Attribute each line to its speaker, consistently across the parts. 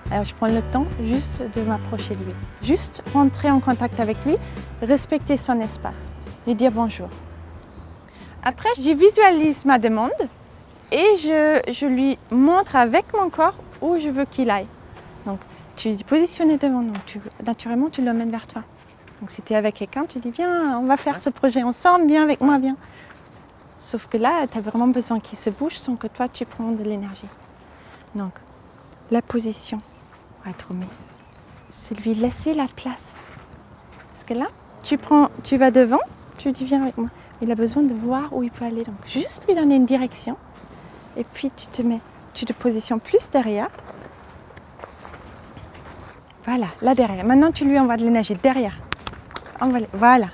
Speaker 1: Alors je prends le temps juste de m'approcher de lui. Juste rentrer en contact avec lui, respecter son espace, lui dire bonjour. Après, je visualise ma demande et je lui montre avec mon corps où je veux qu'il aille. Donc tu es positionné devant nous, naturellement tu l'emmènes vers toi. Donc si tu es avec quelqu'un, tu dis viens, on va faire ce projet ensemble, viens avec moi, viens. Sauf que là, tu as vraiment besoin qu'il se bouge sans que toi tu prends de l'énergie. Donc la position va être mise. C'est lui laisser la place. Parce que là, tu vas devant, tu dis viens avec moi. Il a besoin de voir où il peut aller. Donc juste lui donner une direction. Et puis tu te positionnes plus derrière. Voilà, là derrière. Maintenant tu lui envoies de l'énergie derrière. Voilà.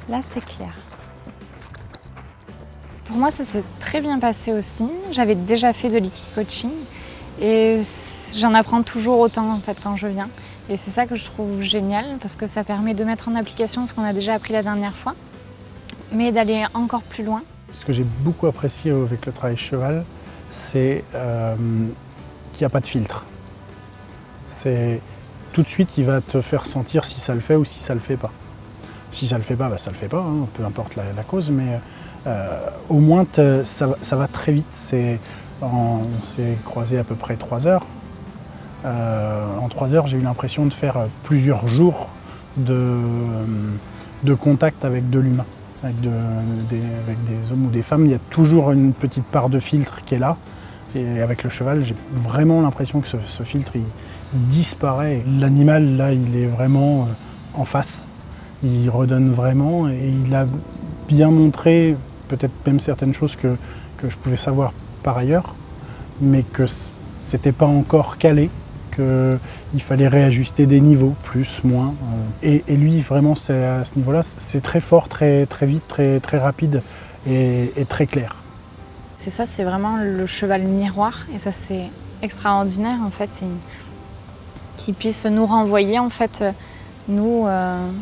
Speaker 1: Là c'est clair.
Speaker 2: Pour moi, ça s'est très bien passé aussi. J'avais déjà fait de l'ikigai coaching et j'en apprends toujours autant en fait quand je viens. Et c'est ça que je trouve génial parce que ça permet de mettre en application ce qu'on a déjà appris la dernière fois, mais d'aller encore plus loin.
Speaker 3: Ce que j'ai beaucoup apprécié avec le travail cheval, c'est qu'il n'y a pas de filtre. Tout de suite, il va te faire sentir si ça le fait ou si ça le fait pas. Si ça le fait pas, ça le fait pas, hein, peu importe la cause, mais au moins ça va très vite. On s'est croisés à peu près 3 heures. En 3 heures, j'ai eu l'impression de faire plusieurs jours de contact avec de l'humain, avec des hommes ou des femmes. Il y a toujours une petite part de filtre qui est là. Et avec le cheval, j'ai vraiment l'impression que ce filtre, il disparaît. L'animal, là, il est vraiment en face. Il redonne vraiment et il a bien montré peut-être même certaines choses que je pouvais savoir par ailleurs, mais que c'était pas encore calé, qu'il fallait réajuster des niveaux, plus, moins. Et lui, vraiment, à ce niveau-là, c'est très fort, très, très vite, très, très rapide et très clair.
Speaker 2: C'est ça, c'est vraiment le cheval miroir et ça c'est extraordinaire en fait, qu'il puisse nous renvoyer en fait, nous,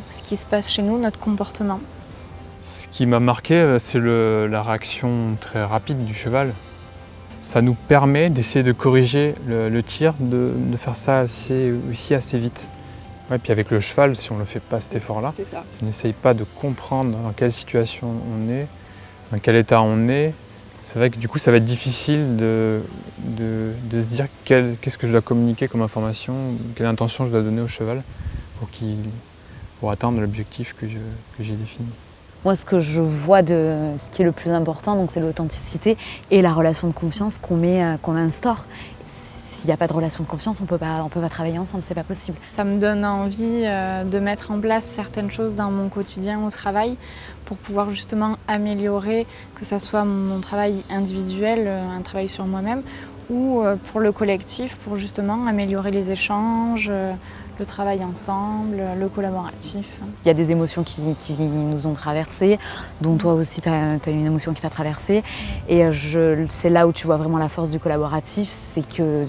Speaker 2: ce qui se passe chez nous, notre comportement.
Speaker 4: Ce qui m'a marqué, c'est la réaction très rapide du cheval. Ça nous permet d'essayer de corriger le tir, de faire ça assez vite. Ouais, puis avec le cheval, si on ne fait pas cet effort-là, si on n'essaye pas de comprendre dans quelle situation on est, dans quel état on est, c'est vrai que du coup ça va être difficile de se dire qu'est-ce que je dois communiquer comme information, quelle intention je dois donner au cheval pour atteindre l'objectif que j'ai défini.
Speaker 5: Moi, ce que je vois ce qui est le plus important, donc, c'est l'authenticité et la relation de confiance qu'on instaure. S'il n'y a pas de relation de confiance, on peut pas travailler ensemble, c'est pas possible.
Speaker 2: Ça me donne envie de mettre en place certaines choses dans mon quotidien au travail pour pouvoir justement améliorer, que ce soit mon travail individuel, un travail sur moi-même, ou pour le collectif, pour justement améliorer les échanges, le travail ensemble, le collaboratif.
Speaker 5: Il y a des émotions qui nous ont traversées, dont toi aussi tu as une émotion qui t'a traversée. Et c'est là où tu vois vraiment la force du collaboratif, c'est que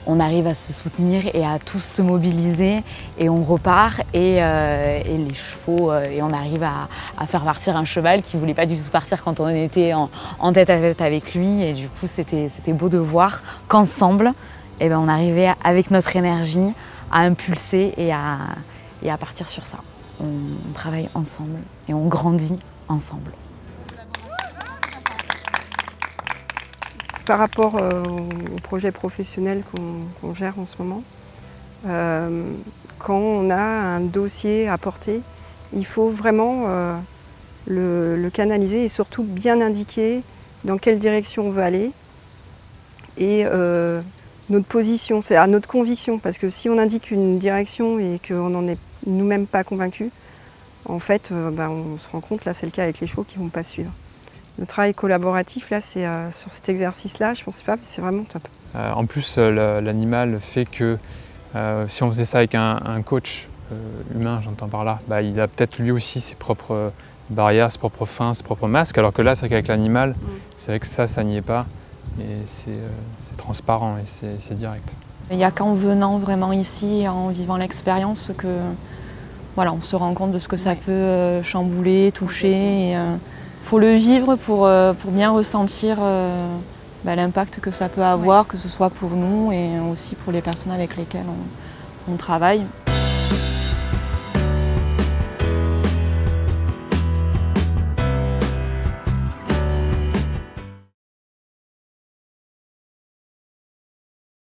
Speaker 5: on arrive à se soutenir et à tous se mobiliser et on repart et les chevaux, et on arrive à faire partir un cheval qui ne voulait pas du tout partir quand on était en tête à tête avec lui. Et du coup, c'était beau de voir qu'ensemble, on arrivait avec notre énergie à impulser et à partir sur ça. On travaille ensemble et on grandit ensemble.
Speaker 6: Par rapport au projet professionnel qu'on gère en ce moment, quand on a un dossier à porter, il faut vraiment le canaliser et surtout bien indiquer dans quelle direction on veut aller et notre position, c'est à notre conviction, parce que si on indique une direction et qu'on n'en est nous-mêmes pas convaincus, en fait, on se rend compte, là c'est le cas avec les chevaux qui ne vont pas suivre. Le travail collaboratif, là, c'est sur cet exercice-là, je ne pensais pas, mais c'est vraiment top.
Speaker 4: En plus, l'animal fait que si on faisait ça avec un coach humain, j'entends par là, il a peut-être lui aussi ses propres barrières, ses propres freins, ses propres masques, alors que là, c'est vrai qu'avec l'animal, c'est vrai que ça n'y est pas, et c'est transparent et c'est direct.
Speaker 7: Il n'y a qu'en venant vraiment ici et en vivant l'expérience que on se rend compte de ce que ça peut chambouler, toucher. Il faut le vivre pour bien ressentir l'impact que ça peut avoir, que ce soit pour nous et aussi pour les personnes avec lesquelles on travaille.